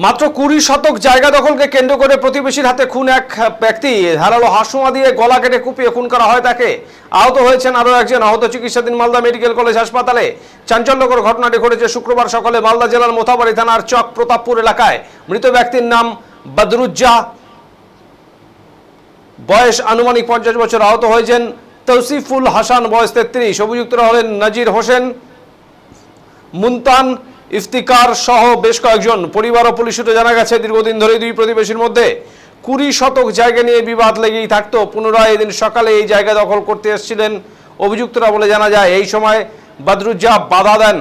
মাত্র 20 শতক জায়গা দখলকে কেন্দ্র করে প্রতিবেশীর হাতে খুন এক ব্যক্তি। ধারালো হাসুয়া দিয়ে গলা কেটে কুপিয়ে খুন করা হয় তাকে। আহত হয়েছেন আরও একজন। আহত চিকিৎসাধীন মালদা মেডিকেল কলেজ হাসপাতালে। চাঞ্চল্যকর ঘটনাটি ঘটেছে শুক্রবার সকালে মালদা জেলার মোথাবাড়ি থানার চক প্রতাপপুর এলাকায়। মৃত ব্যক্তির নাম বদরুজ্জা, বয়স আনুমানিক 50 বছর। আহত হয়েছেন তৌসিফুল হাসান, বয়স 33। অভিযুক্তরা হলেন নাজির হোসেন, মুনতান, ইফতিকার সহ বেশ কয়েকজন। পরিবার ও পুলিশ সূত্রে জানা গেছে, দীর্ঘদিন ধরে দুই প্রতিবেশীর মধ্যে 20 শতক জায়গা নিয়ে বিবাদ লেগেই থাকতো। পুনরায় এদিন সকালে এই জায়গা দখল করতে এসেছিলেন অভিযুক্তরা বলে জানা যায়। এই সময় বদরুজ্জা বাধা দেন।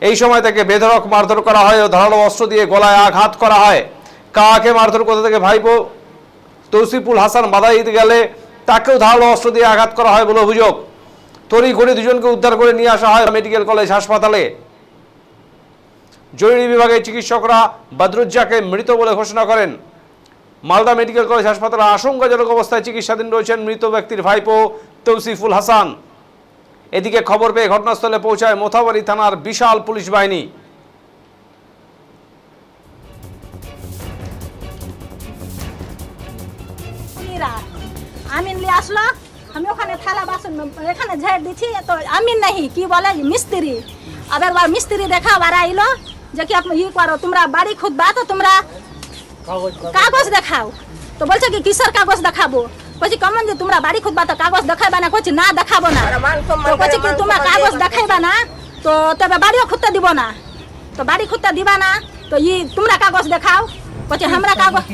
এই সময় তাকে বেধড়ক মারধর করা হয় ও ধারালো অস্ত্র দিয়ে গলায় আঘাত করা হয়। কাকে মারধর করতে থেকে ভাইপো তৌসিফুল হাসান বাধা দিতে গেলে তাকেও ধারালো অস্ত্র দিয়ে আঘাত করা হয় বলে অভিযোগ। তড়িঘড়ি দুজনকে উদ্ধার করে নিয়ে আসা হয় মেডিকেল কলেজ হাসপাতালে। জরুরি বিভাগের চিকিৎসকরা বদরুজ্জাকে মৃত বলে ঘোষণা করেন। মালদা মেডিকেল কলেজ হাসপাতালে আশঙ্কাজনক অবস্থায় চিকিৎসাধীন রয়েছেন মৃত ব্যক্তির ভাইপো তৌসিফুল হাসান। এদিকে খবর পেয়ে ঘটনাস্থলে পৌঁছায় মোথাবাড়ি থানার বিশাল পুলিশ বাহিনী। আমিন লিয়ে আসলো, আমি ওখানে থালা বাসন এখানে ঝেড়ে দিচ্ছি, তো আমিন নাহি কি বলে মিস্ত্রি। আবার মিস্ত্রি দেখা বার আইলো যে কি ই করো, তোমরা বাড়ি খুদবা তো তোমরা কাগজ দেখাও। তো বলছে কি কিসের কাগজ দেখাবো? বলছি কেমন যে তোমরা বাড়ি খুদবা তো কাগজ দেখাইবা না? বলছি না দেখাবো না। তো বলছি কি তোমরা কাগজ দেখাইবা না তো তবে বাড়িও খুঁজতে দিব না। তো বাড়ি খুঁজতে দিবা না তো তোমরা কাগজ দেখাও। বলছি আমরা কাগজ।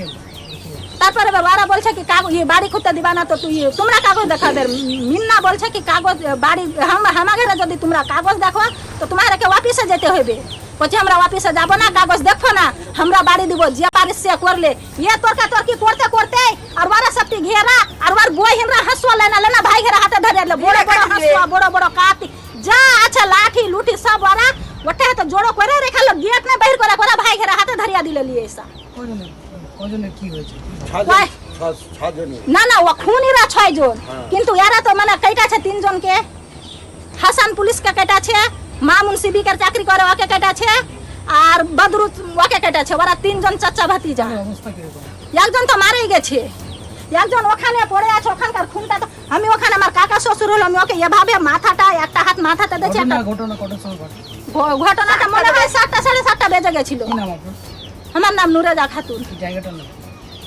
তারপরে বাবারা বলছে কি কাগজ বাড়ি খুঁজতে দিবা না তো তোমরা কাগজ দেখাবে। মিন্না বলছে কি কাগজ বাড়ি আমাকে যদি তোমরা কাগজ দেখো তো তোমাকে অফিসে যেতে হবে। বলছি আমরা অফিসে যাবো না, কাগজ দেখো না, আমরা বাড়ি দিব। যে পারিস সে করলে তর্কি করতে করতে আর ওরা সবটি ঘেরা আর ওর বই হিমরা হাসুয়া লেনা ভাই ঘেরা হাতে ধরে বড় বড় হাসুয়া, বড় বড় কাতি যা আছে লাঠি লুঠি সব ওরা ওটা তো জোড়ো করে রেখালো, গেট না বাহির করে করে ভাই ঘেরা হাতে ধরিয়া দিলে লিয়ে এসা। না না ও খুনিরা 6 জন, কিন্তু এরা তো মানে কেটাছে 3 জনকে। হাসান পুলিশকে কেটাছে, মামুন সিভিকের চাকরি করে ওকে কেটাছে, আর বদরুজ ওকে কেটাছে। ওরা 3 জন চাচা ভাতিজা। একজন তো মারাই গেছে, একজন ওখানে পড়ে আছে। ওখানকার খুনটা তো আমি ওখানে আমার কাকা শ্বশুর হলো, আমি ওকে এভাবে মাথাটা একটা হাত মাথাতে দিয়েছি। ঘটনাটা মনে হয় 7টা 7:30 বেজে গেছিল। আমার নাম নুরেজা খাতুন।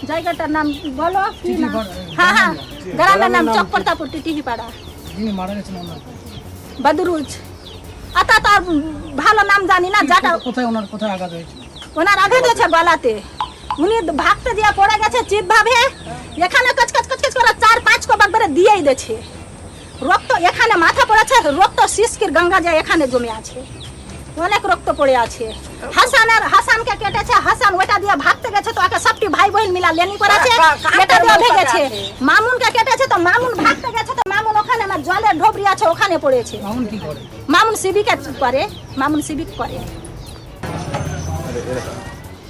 জায়গাটার নাম বলো কি না? হ্যাঁ হ্যাঁ, গ্রামের নাম চক প্রতাপপুর টিটিহি পাড়া। বদরুজ আতা তার ভালো নাম জানি না। যাটা কোথায় আঘাত হয়েছে? ওনার আঘাত হয়েছে গলাতে। উনি ভাগতে দিয়ে পড়ে গেছে চিপ ভাবে, এখানে কচকচ করে 4-5 কোপাক ধরে দিয়েই দিয়েছে। রক্ত এখানে মাথা পড়েছে, রক্ত শিশকির গঙ্গা যায় এখানে জমে আছে, অনেক রক্ত পড়ে আছে। হাসানকে কেটেছে, হাসান ওটা দিয়ে ভাগতে গেছে তো ওকে সবটি ভাই বোন মিলা লেনি করেছে, এটা দিয়ে ভেগেছে। মামুনকে কেটেছে তো মামুন ভাগতে গেছে তো মামুন ওখানে আমার জলের ঢোবরি আছে ওখানে পড়েছে। মামুন কি করে? মামুন সিভিক করে, মামুন সিভিক করে।